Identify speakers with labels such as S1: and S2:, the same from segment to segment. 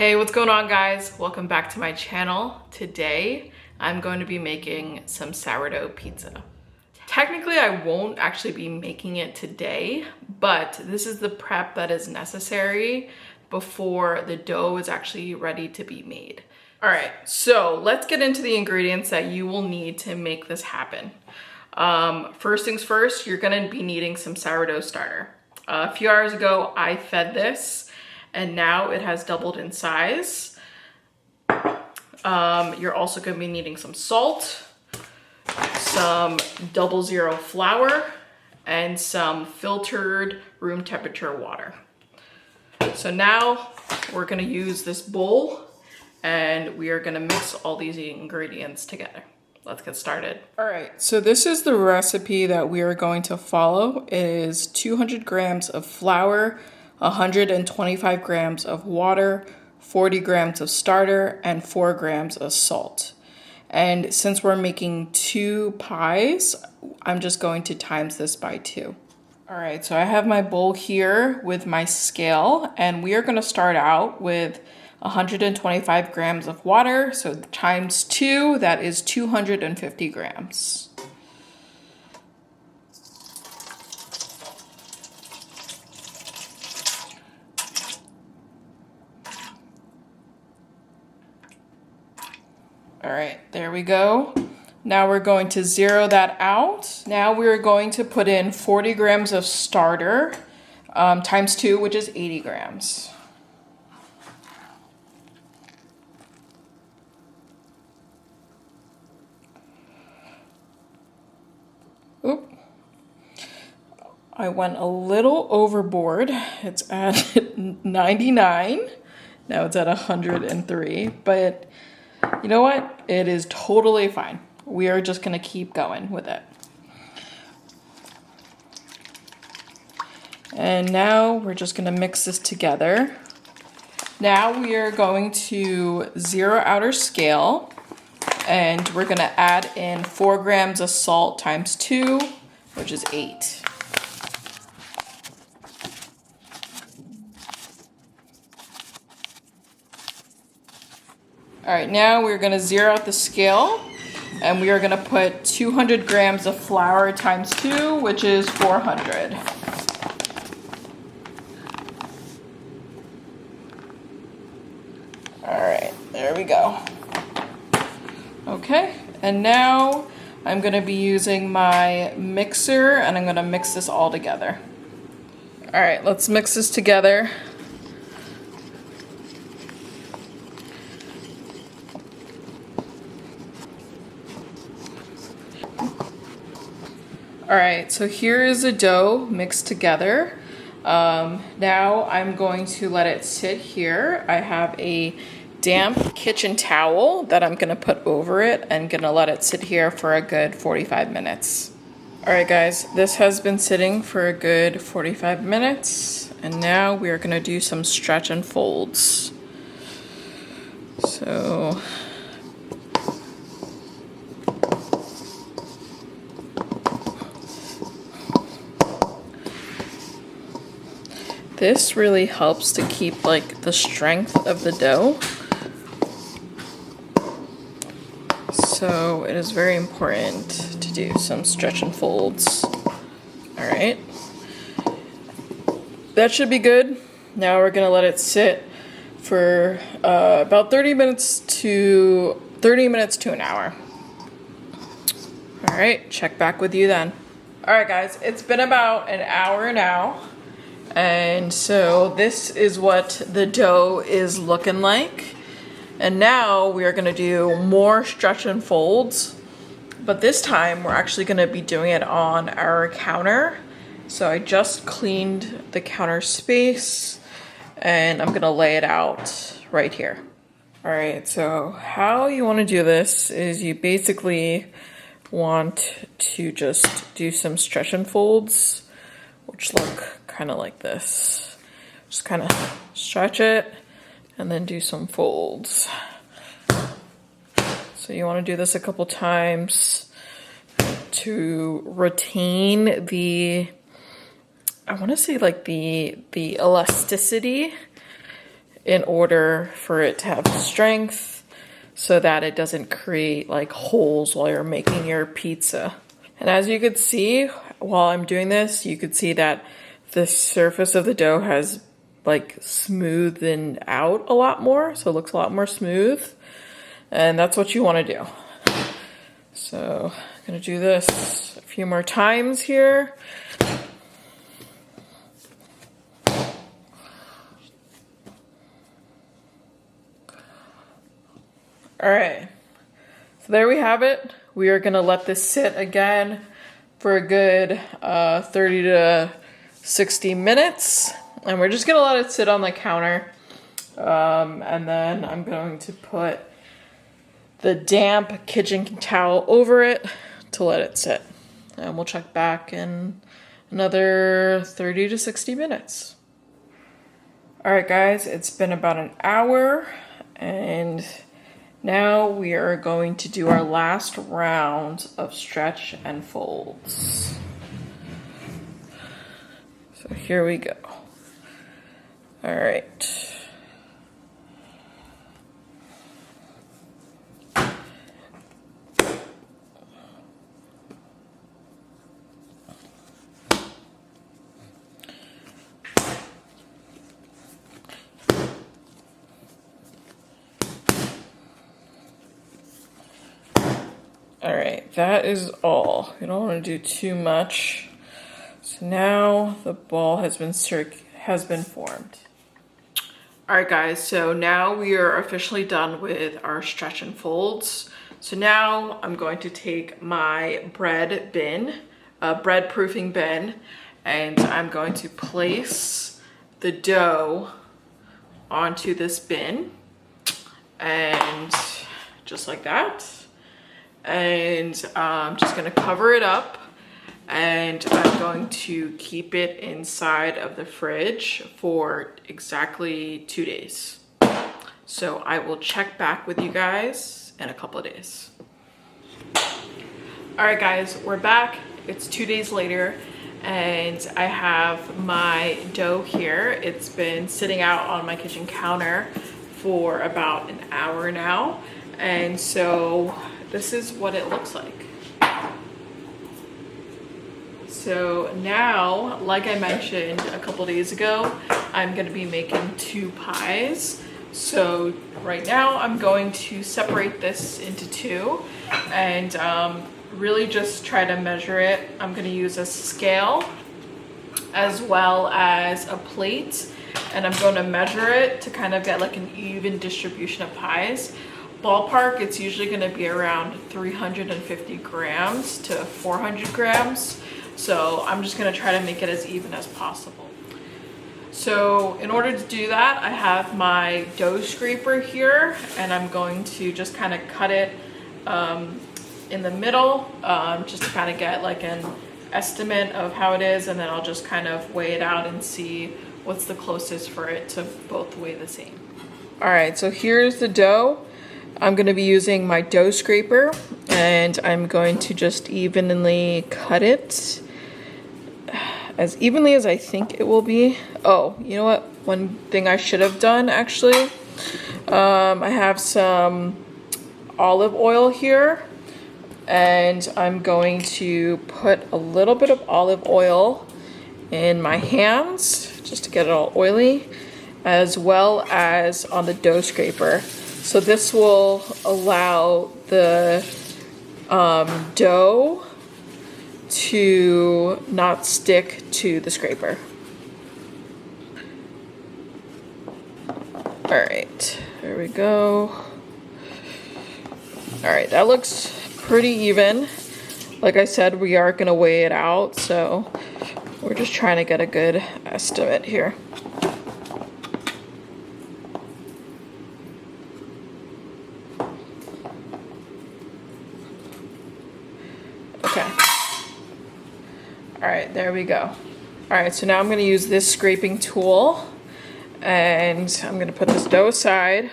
S1: Hey, what's going on, guys? Welcome back to my channel. Today, I'm going to be making some sourdough pizza. Technically, I won't actually be making it today, but this is the prep that is necessary before the dough is actually ready to be made. All right, so let's get into the ingredients that you will need to make this happen. First things first, you're gonna be needing some sourdough starter. A few hours ago, I fed this, and now it has doubled in size. You're also gonna be needing some salt, some 00 flour, and some filtered room temperature water. So now we're gonna use this bowl and we are gonna mix all these ingredients together. Let's get started. All right, so this is the recipe that we are going to follow. It is 200 grams of flour, 125 grams of water, 40 grams of starter, and 4 grams of salt. And since we're making 2 pies, I'm just going to times this by 2. All right, so I have my bowl here with my scale, and we are gonna start out with 125 grams of water, so times 2, that is 250 grams. All right, there we go. Now we're going to zero that out. Now we're going to put in 40 grams of starter times 2, which is 80 grams. Oop. I went a little overboard. It's at 99. Now it's at 103, but you know what? It is totally fine. We are just gonna keep going with it. And now we're just gonna mix this together. Now we are going to zero out our scale, and we're gonna add in 4 grams of salt times 2, which is 8. All right, now we're gonna zero out the scale, and we are gonna put 200 grams of flour times 2, which is 400. All right, there we go. Okay, and now I'm gonna be using my mixer, and I'm gonna mix this all together. All right, let's mix this together. All right, so here is the dough mixed together. Now I'm going to let it sit here. I have a damp kitchen towel that I'm gonna put over it and gonna let it sit here for a good 45 minutes. All right, guys, this has been sitting for a good 45 minutes, and now we are gonna do some stretch and folds. So, this really helps to keep like the strength of the dough. So it is very important to do some stretch and folds. All right, that should be good. Now we're gonna let it sit for about 30 minutes to an hour. All right, check back with you then. All right, guys, it's been about an hour now. And so this is what the dough is looking like. And now we are gonna do more stretch and folds, but this time we're actually gonna be doing it on our counter. So I just cleaned the counter space and I'm gonna lay it out right here. All right, so how you wanna do this is you basically want to just do some stretch and folds, which look kind of like this. Just kind of stretch it and then do some folds. So you want to do this a couple times to retain the, I want to say like the elasticity in order for it to have strength so that it doesn't create like holes while you're making your pizza. And as you could see while I'm doing this, you could see that the surface of the dough has like smoothened out a lot more, so it looks a lot more smooth, and that's what you want to do. So I'm gonna do this a few more times here. All right, so there we have it. We are gonna let this sit again for a good 30 to 60 minutes. And we're just gonna let it sit on the counter. And then I'm going to put the damp kitchen towel over it to let it sit. And we'll check back in another 30 to 60 minutes. All right, guys, it's been about an hour, and now we are going to do our last round of stretch and folds. So here we go. All right. All right, that is all. You don't want to do too much. So now the ball has been formed. All right, guys, so now we are officially done with our stretch and folds. So now I'm going to take my bread proofing bin, and I'm going to place the dough onto this bin, and just like that. And I'm just gonna cover it up, and I'm going to keep it inside of the fridge for exactly 2 days. So I will check back with you guys in a couple of days. All right, guys, we're back. It's 2 days later, and I have my dough here. It's been sitting out on my kitchen counter for about an hour now, and so this is what it looks like. So now, like I mentioned a couple days ago, I'm gonna be making 2 pies. So right now I'm going to separate this into 2 and really just try to measure it. I'm gonna use a scale as well as a plate, and I'm going to measure it to kind of get like an even distribution of pies. Ballpark, it's usually going to be around 350 grams to 400 grams. So I'm just going to try to make it as even as possible. So in order to do that, I have my dough scraper here, and I'm going to just kind of cut it in the middle, just to kind of get like an estimate of how it is, and then I'll just kind of weigh it out and see what's the closest for it to both weigh the same. All right, so here's the dough. I'm going to be using my dough scraper, and I'm going to just evenly cut it as evenly as I think it will be. Oh, you know what? One thing I should have done actually, I have some olive oil here, and I'm going to put a little bit of olive oil in my hands just to get it all oily, as well as on the dough scraper. So this will allow the dough to not stick to the scraper. All right, there we go. All right, that looks pretty even. Like I said, we are gonna weigh it out, so we're just trying to get a good estimate here. Okay. All right, there we go. All right, so now I'm gonna use this scraping tool, and I'm gonna put this dough aside,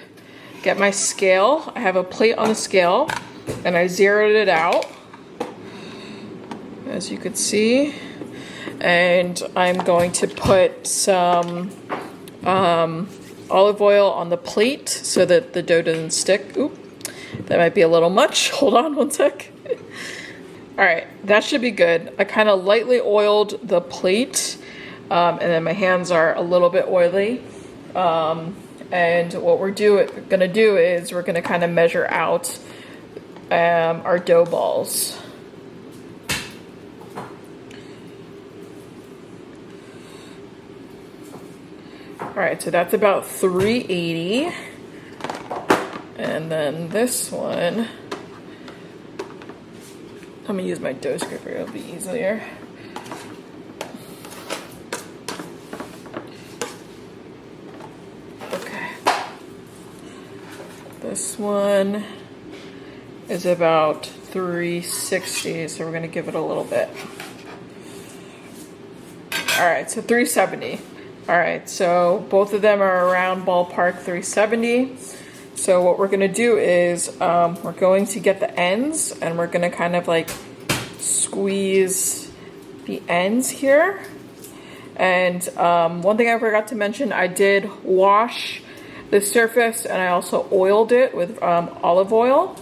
S1: get my scale. I have a plate on the scale, and I zeroed it out, as you could see. And I'm going to put some olive oil on the plate so that the dough doesn't stick. Oop, that might be a little much. Hold on one sec. All right, that should be good. I kind of lightly oiled the plate, and then my hands are a little bit oily. And what we're gonna do is we're gonna kind of measure out our dough balls. All right, so that's about 380. And then this one, I'm gonna use my dough scraper, it'll be easier. Okay. This one is about 360, so we're gonna give it a little bit. All right, so 370. All right, so both of them are around ballpark 370. So what we're gonna do is we're going to get the ends and we're gonna kind of like squeeze the ends here. And one thing I forgot to mention, I did wash the surface and I also oiled it with olive oil.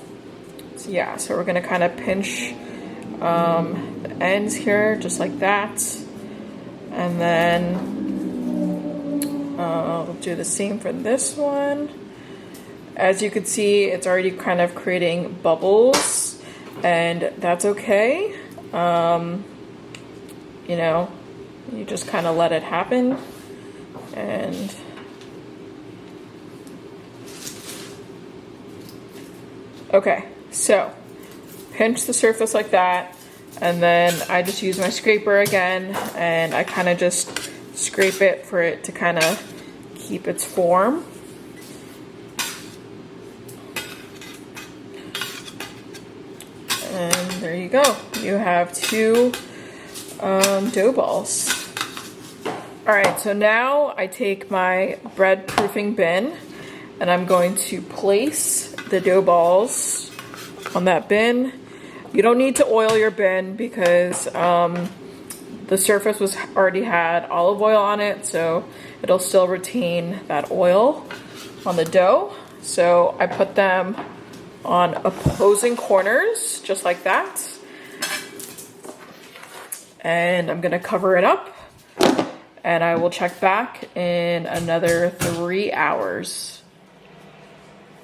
S1: So yeah, so we're gonna kind of pinch the ends here just like that. And then we'll do the same for this one. As you can see, it's already kind of creating bubbles, and that's okay. You know, you just kind of let it happen. And okay, so pinch the surface like that, and then I just use my scraper again, and I kind of just scrape it for it to kind of keep its form. And there you go. You have two dough balls. All right, so now I take my bread proofing bin and I'm going to place the dough balls on that bin. You don't need to oil your bin because the surface was already had olive oil on it, so it'll still retain that oil on the dough. So I put them on opposing corners, just like that. And I'm gonna cover it up and I will check back in another 3 hours.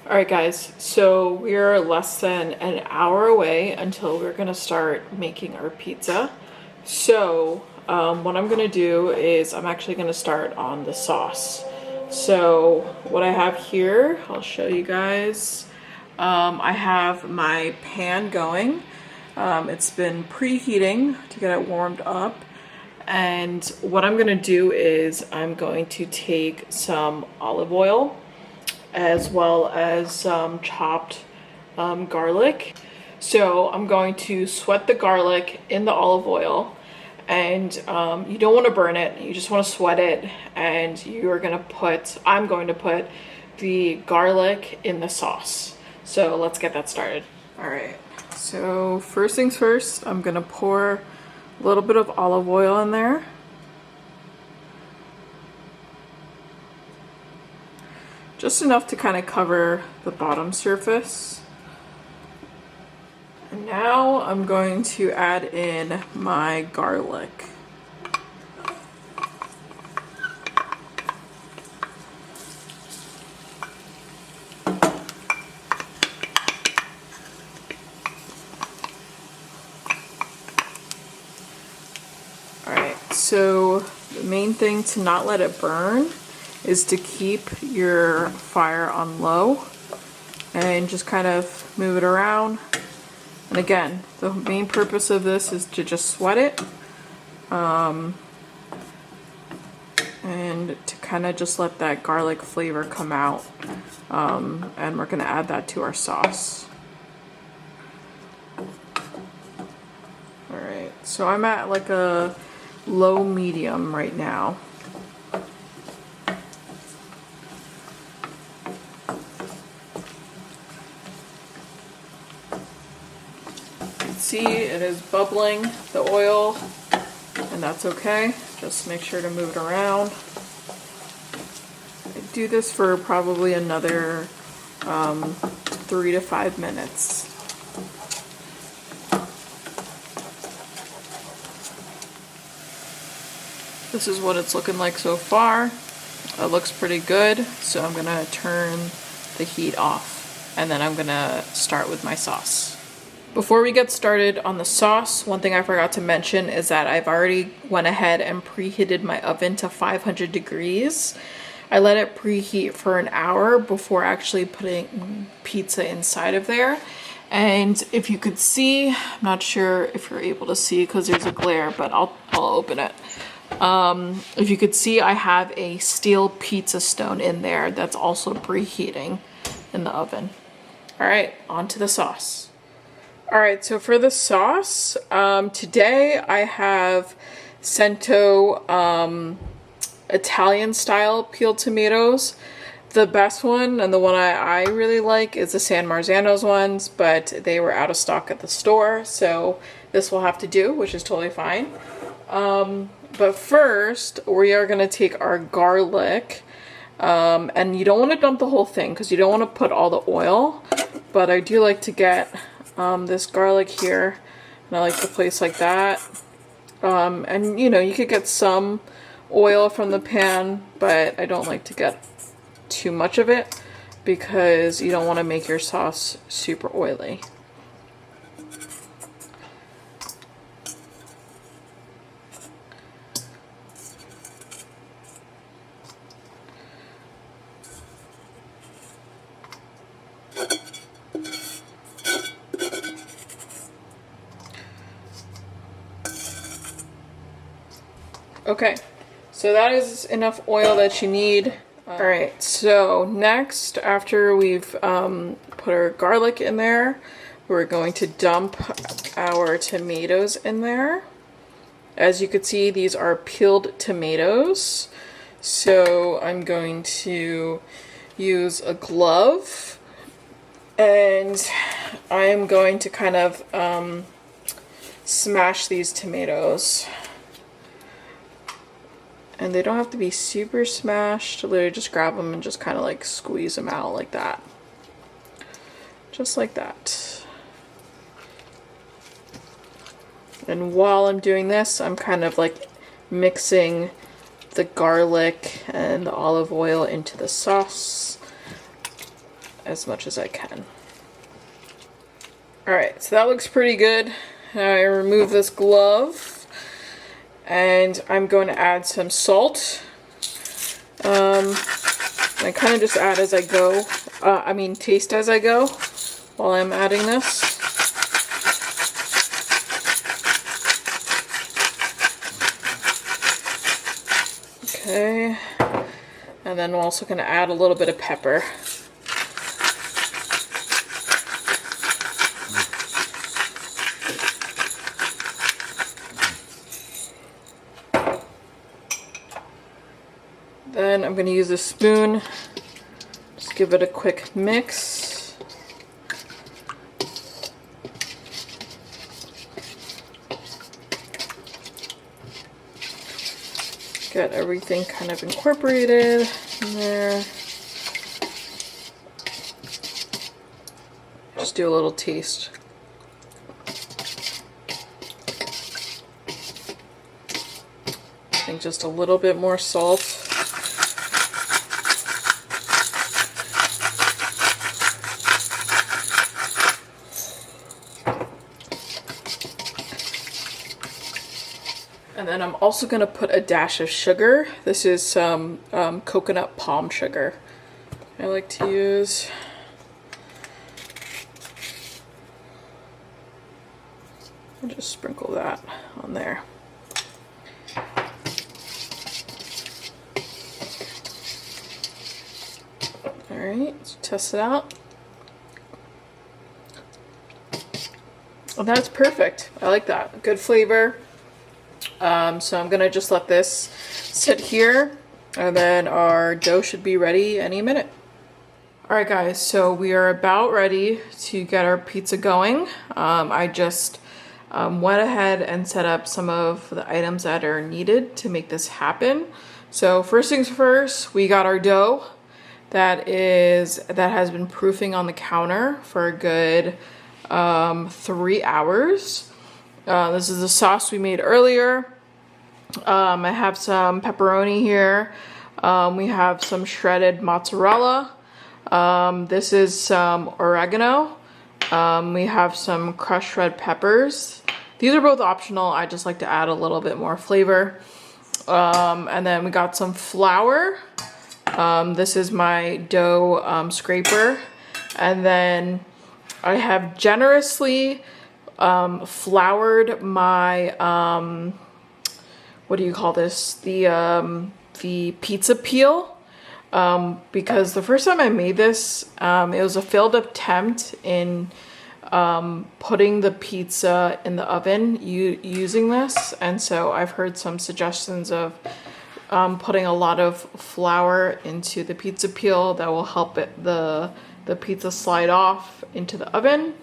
S1: All right guys, so we're less than an hour away until we're gonna start making our pizza. So what I'm gonna do is I'm actually gonna start on the sauce. So what I have here, I'll show you guys. I have my pan going. It's been preheating to get it warmed up. And what I'm gonna do is I'm going to take some olive oil as well as some chopped garlic. So I'm going to sweat the garlic in the olive oil, and you don't want to burn it, you just want to sweat it, and I'm going to put the garlic in the sauce. So let's get that started. All right, so first things first, I'm gonna pour a little bit of olive oil in there. Just enough to kind of cover the bottom surface. And now I'm going to add in my garlic. So the main thing to not let it burn is to keep your fire on low and just kind of move it around. And again, the main purpose of this is to just sweat it and to kind of just let that garlic flavor come out. And we're going to add that to our sauce. Alright, so I'm at like a low medium right now. You can see it is bubbling, the oil, and that's okay. Just make sure to move it around. I do this for probably another 3 to 5 minutes. This is what it's looking like so far. It looks pretty good, so I'm gonna turn the heat off and then I'm gonna start with my sauce. Before we get started on the sauce, one thing I forgot to mention is that I've already went ahead and preheated my oven to 500 degrees. I let it preheat for an hour before actually putting pizza inside of there. And if you could see, I'm not sure if you're able to see because there's a glare, but I'll open it. If you could see, I have a steel pizza stone in there that's also preheating in the oven. All right, on to the sauce. All right, so for the sauce, today I have Cento Italian style peeled tomatoes. The best one and the one I really like is the San Marzano's ones, but they were out of stock at the store, so this will have to do, which is totally fine. But first, we are going to take our garlic, and you don't want to dump the whole thing because you don't want to put all the oil, but I do like to get this garlic here, and I like to place like that. And you know, you could get some oil from the pan, but I don't like to get too much of it because you don't want to make your sauce super oily. Okay, so that is enough oil that you need. All right, so next, after we've put our garlic in there, we're going to dump our tomatoes in there. As you can see, these are peeled tomatoes. So I'm going to use a glove, and I'm going to kind of smash these tomatoes. And they don't have to be super smashed. Literally just grab them and just kind of like squeeze them out like that. Just like that. And while I'm doing this, I'm kind of like mixing the garlic and the olive oil into the sauce as much as I can. Alright, so that looks pretty good. Now I remove this glove. And I'm going to add some salt. I kind of just add as I go. Taste as I go while I'm adding this. Okay. And then I'm also going to add a little bit of pepper. Then I'm going to use a spoon, just give it a quick mix. Get everything kind of incorporated in there. Just do a little taste. I think just a little bit more salt. And then I'm also going to put a dash of sugar. This is some coconut palm sugar I like to use. I'll just sprinkle that on there. Alright, let's test it out. Oh, that's perfect. I like that. Good flavor. So I'm gonna just let this sit here, and then our dough should be ready any minute. Alright guys, so we are about ready to get our pizza going. I just went ahead and set up some of the items that are needed to make this happen. So first things first, we got our dough. that has been proofing on the counter for a good 3 hours. This is the sauce we made earlier. I have some pepperoni here. We have some shredded mozzarella. This is some oregano. We have some crushed red peppers. These are both optional. I just like to add a little bit more flavor. And then we got some flour. This is my dough scraper. And then I have generously floured my, what do you call this? The pizza peel. Because the first time I made this, it was a failed attempt in putting the pizza in the oven using this. And so I've heard some suggestions of putting a lot of flour into the pizza peel that will help the pizza slide off into the oven.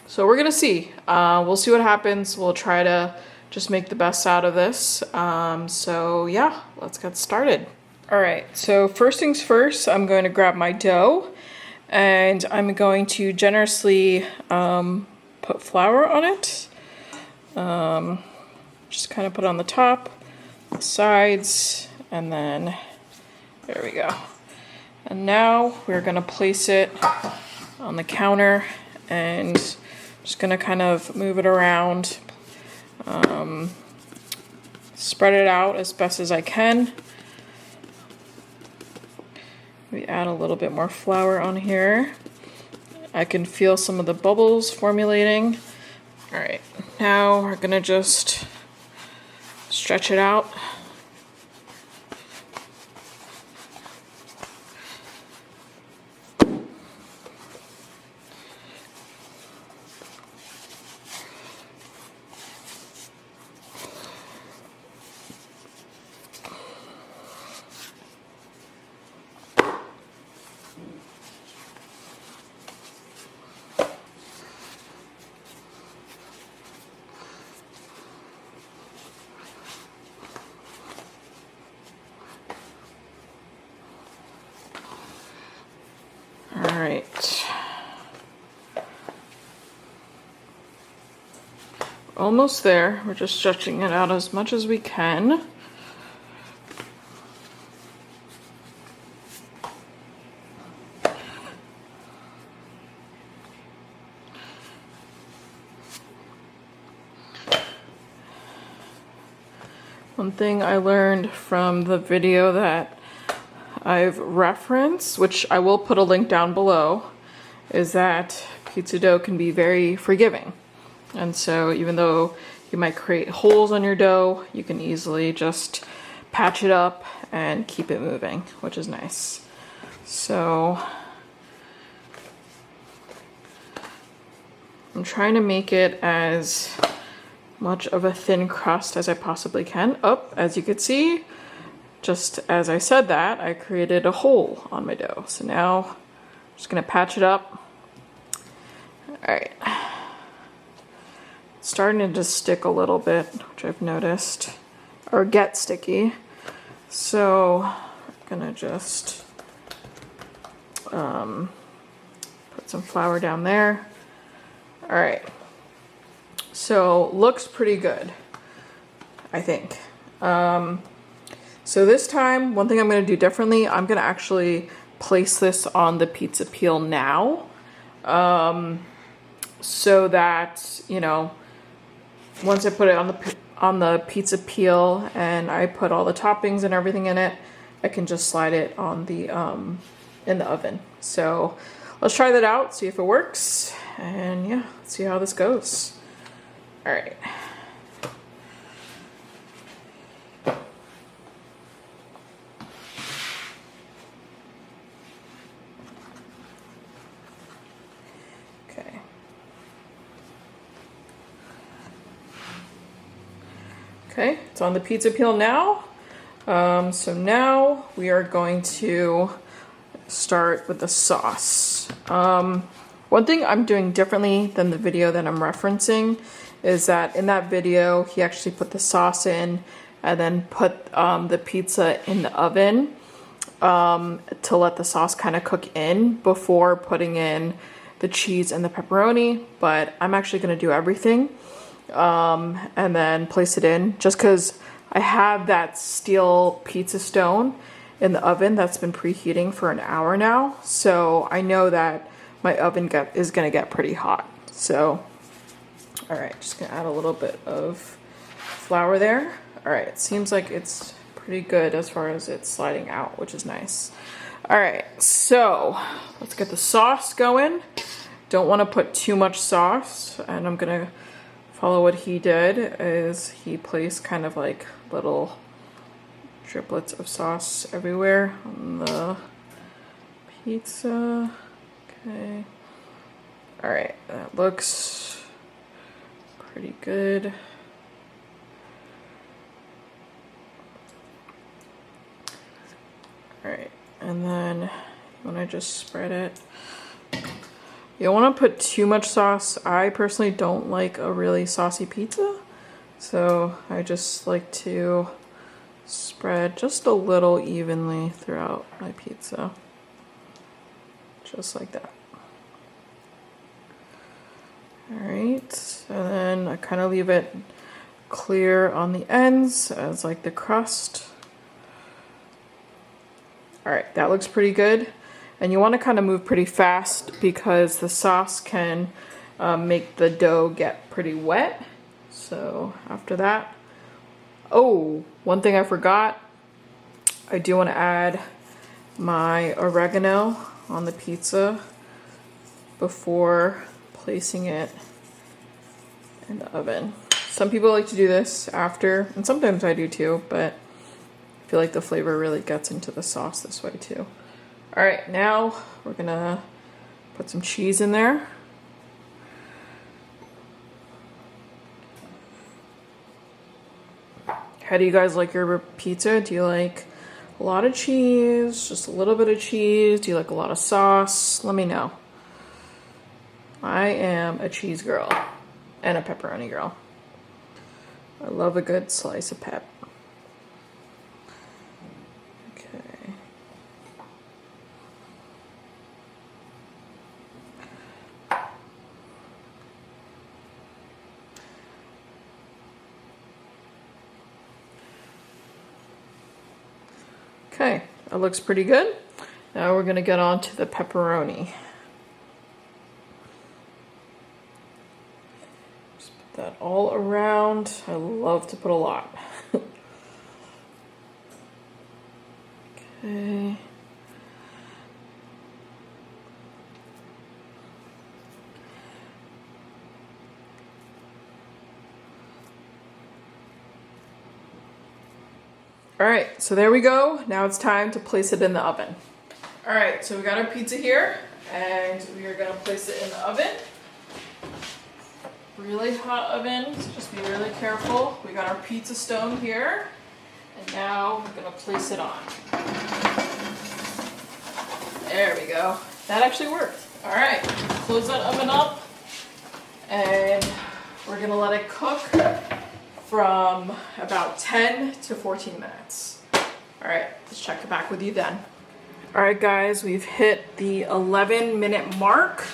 S1: So we're gonna see. We'll see what happens. We'll try to just make the best out of this. So yeah, let's get started. All right, so first things first, I'm going to grab my dough and I'm going to generously put flour on it. Just kind of put it on the top, the sides, and then there we go. And now we're gonna place it on the counter and just gonna kind of move it around, spread it out as best as I can. We add a little bit more flour on here. I can feel some of the bubbles formulating. All right, now we're gonna just stretch it out. All right, almost there. We're just stretching it out as much as we can. One thing I learned from the video that I've referenced, which I will put a link down below, is that pizza dough can be very forgiving. And so even though you might create holes on your dough, you can easily just patch it up and keep it moving, which is nice. So I'm trying to make it as much of a thin crust as I possibly can. Oh, as you can see, just as I said that, I created a hole on my dough. So now I'm just gonna patch it up. All right. It's starting to just stick a little bit, which I've noticed, or get sticky. So I'm gonna just put some flour down there. All right. So looks pretty good, I think. So this time, one thing I'm going to do differently, I'm going to actually place this on the pizza peel now, so that, you know, once I put it on the pizza peel and I put all the toppings and everything in it, I can just slide it on the in the oven. So let's try that out, see if it works, and yeah, let's see how this goes. All right. Okay, it's on the pizza peel now. So now we are going to start with the sauce. One thing I'm doing differently than the video that I'm referencing is that in that video, he actually put the sauce in and then put the pizza in the oven. to let the sauce kind of cook in before putting in the cheese and the pepperoni, but I'm actually going to do everything and then place it in, just because I have that steel pizza stone in the oven that's been preheating for an hour now, so I know that my oven is going to get pretty hot. So all right, just gonna add a little bit of flour there. All right, it seems like it's pretty good as far as it's sliding out, which is nice. All right, so let's get the sauce going. Don't want to put too much sauce, and I'm gonna follow what he did. Is he placed kind of like little driplets of sauce everywhere on the pizza. Okay. All right, that looks pretty good. All right, and then you want to just spread it. You don't want to put too much sauce. I personally don't like a really saucy pizza, so I just like to spread just a little evenly throughout my pizza. Just like that. All right, and then I kind of leave it clear on the ends as like the crust. All right, that looks pretty good. And you want to kind of move pretty fast because the sauce can make the dough get pretty wet. So after that, oh, one thing I forgot, I do want to add my oregano on the pizza before placing it in the oven. Some people like to do this after, and sometimes I do too, but I feel like the flavor really gets into the sauce this way too. All right, now we're gonna put some cheese in there. How do you guys like your pizza? Do you like a lot of cheese, just a little bit of cheese? Do you like a lot of sauce? Let me know. I am a cheese girl and a pepperoni girl. I love a good slice of pep. Okay. Okay, that looks pretty good. Now we're gonna get on to the pepperoni. That all around. I love to put a lot. Okay. All right, so there we go. Now it's time to place it in the oven. All right, so we got our pizza here and we are gonna place it in the oven. Really hot oven, so just be really careful. We got our pizza stone here, and now we're gonna place it on. There we go. That actually worked. All right, close that oven up, and we're gonna let it cook from about 10 to 14 minutes. All right, let's check back with you then. All right, guys, we've hit the 11-minute mark.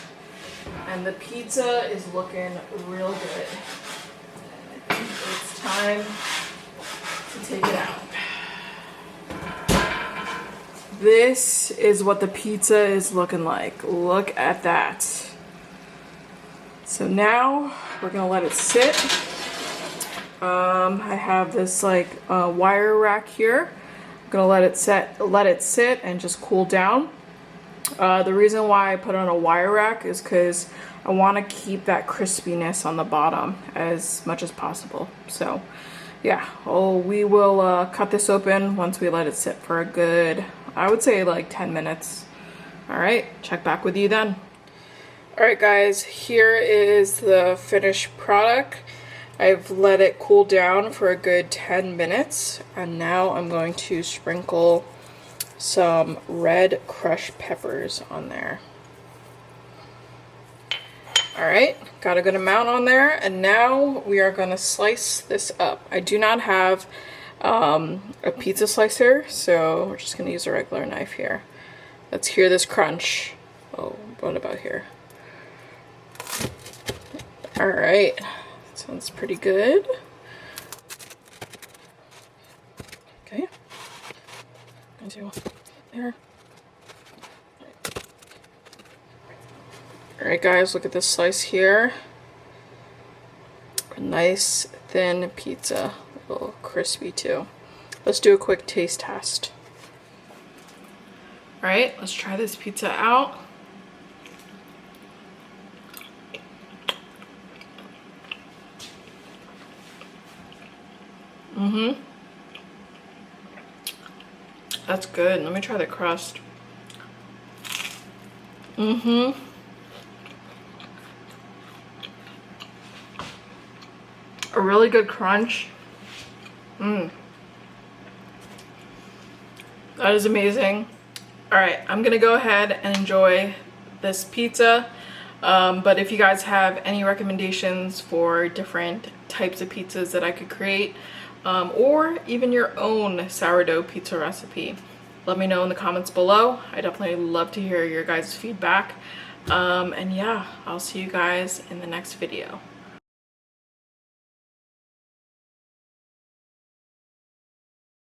S1: And the pizza is looking real good. I think it's time to take it out. This is what the pizza is looking like. Look at that. So now we're gonna let it sit. I have this like wire rack here. I'm gonna let it sit and just cool down. The reason why I put it on a wire rack is because I want to keep that crispiness on the bottom as much as possible. So yeah, we will cut this open once we let it sit for a good, I would say like 10 minutes. All right, check back with you then. All right guys, here is the finished product. I've let it cool down for a good 10 minutes, and now I'm going to sprinkle some red crushed peppers on there. All right, got a good amount on there, and now we are going to slice this up. I do not have a pizza slicer, so we're just gonna use a regular knife here. Let's hear this crunch. Oh, what about here? All right, sounds pretty good. Okay, into there. All right, guys, look at this slice here. A nice thin pizza, a little crispy too. Let's do a quick taste test. All right, let's try this pizza out. That's good. Let me try the crust. A really good crunch. That is amazing. All right, I'm gonna go ahead and enjoy this pizza. But if you guys have any recommendations for different types of pizzas that I could create, or even your own sourdough pizza recipe, let me know in the comments below. I definitely love to hear your guys' feedback. And yeah, I'll see you guys in the next video.